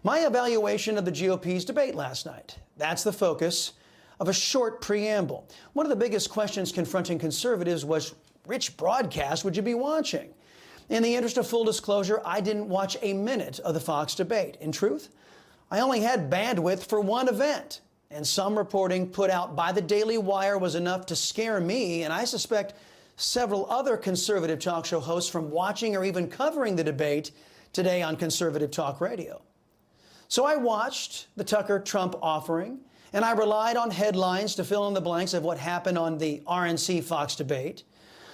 My evaluation of the GOP's debate last night. That's the focus of a short preamble. One of the biggest questions confronting conservatives was, which broadcast would you be watching? In the interest of full disclosure, I didn't watch a minute of the Fox debate. In truth, I only had bandwidth for one event, and some reporting put out by the Daily Wire was enough to scare me, and I suspect several other conservative talk show hosts from watching or even covering the debate today on conservative talk radio. So I watched the Tucker-Trump offering, and I relied on headlines to fill in the blanks of what happened on the RNC-Fox debate.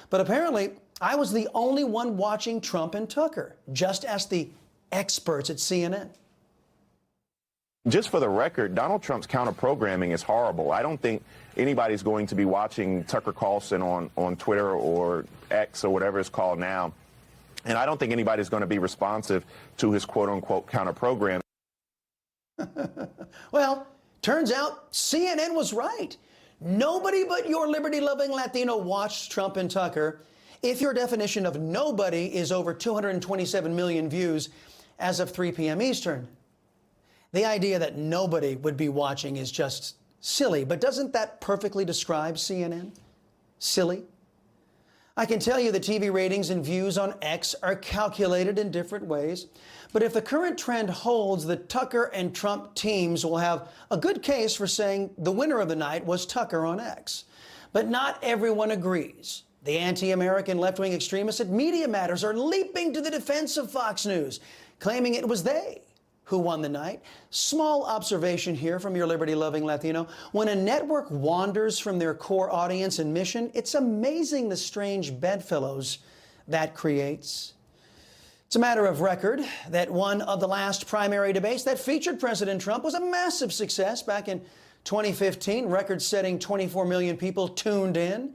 But apparently, I was the only one watching Trump and Tucker. Just ask the experts at CNN. Just for the record, Donald Trump's counter-programming is horrible. I don't think anybody's going to be watching Tucker Carlson on Twitter or X or whatever it's called now. And I don't think anybody's going to be responsive to his quote-unquote counter-programming. Well, turns out CNN was right. Nobody but your liberty-loving Latino watched Trump and Tucker. If your definition of nobody is over 227 million views as of 3 p.m. Eastern. The idea that nobody would be watching is just silly, but doesn't that perfectly describe CNN? Silly. I can tell you the TV ratings and views on X are calculated in different ways, but if the current trend holds, the Tucker and Trump teams will have a good case for saying the winner of the night was Tucker on X. But not everyone agrees. The anti-American left-wing extremists at Media Matters are leaping to the defense of Fox News, claiming it was they who won the night. Small observation here from your liberty-loving Latino. When a network wanders from their core audience and mission, it's amazing the strange bedfellows that creates. It's a matter of record that one of the last primary debates that featured President Trump was a massive success back in 2015. Record-setting 24 million people tuned in.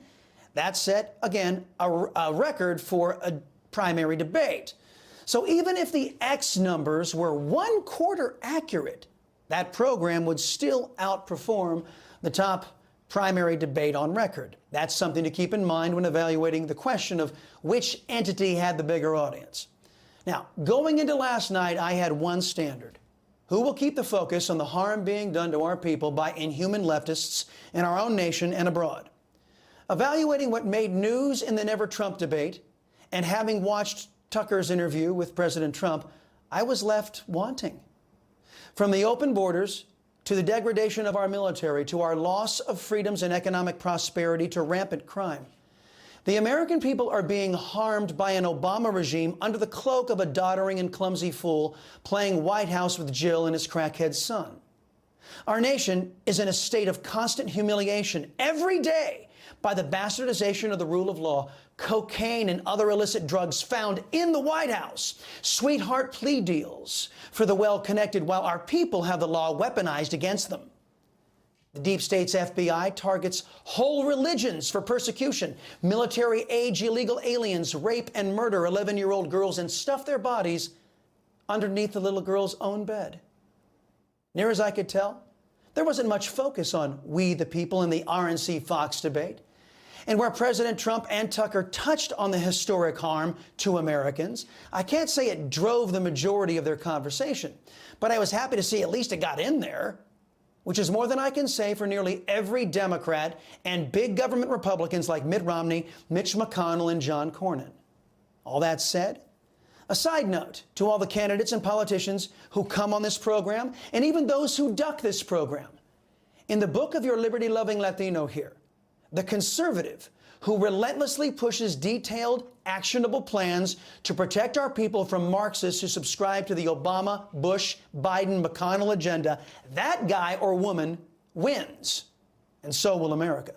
That set, again, a record for a primary debate. So even if the X numbers were 1/4 accurate, that program would still outperform the top primary debate on record. That's something to keep in mind when evaluating the question of which entity had the bigger audience. Now, going into last night, I had one standard. Who will keep the focus on the harm being done to our people by inhuman leftists in our own nation and abroad? Evaluating what made news in the Never Trump debate and having watched Tucker's interview with President Trump, I was left wanting. From the open borders to the degradation of our military to our loss of freedoms and economic prosperity to rampant crime, the American people are being harmed by an Obama regime under the cloak of a doddering and clumsy fool playing White House with Jill and his crackhead son. Our nation is in a state of constant humiliation every day by the bastardization of the rule of law, cocaine and other illicit drugs found in the White House, sweetheart plea deals for the well-connected while our people have the law weaponized against them. The deep state's FBI targets whole religions for persecution, military-age illegal aliens rape and murder 11-year-old girls and stuff their bodies underneath the little girl's own bed. Near as I could tell, there wasn't much focus on we the people in the RNC-Fox debate. And where President Trump and Tucker touched on the historic harm to Americans, I can't say it drove the majority of their conversation, but I was happy to see at least it got in there, which is more than I can say for nearly every Democrat and big government Republicans like Mitt Romney, Mitch McConnell, and John Cornyn. All that said, a side note to all the candidates and politicians who come on this program, and even those who duck this program. In the book of your liberty-loving Latino here, the conservative who relentlessly pushes detailed, actionable plans to protect our people from Marxists who subscribe to the Obama, Bush, Biden, McConnell agenda, that guy or woman wins. And so will America.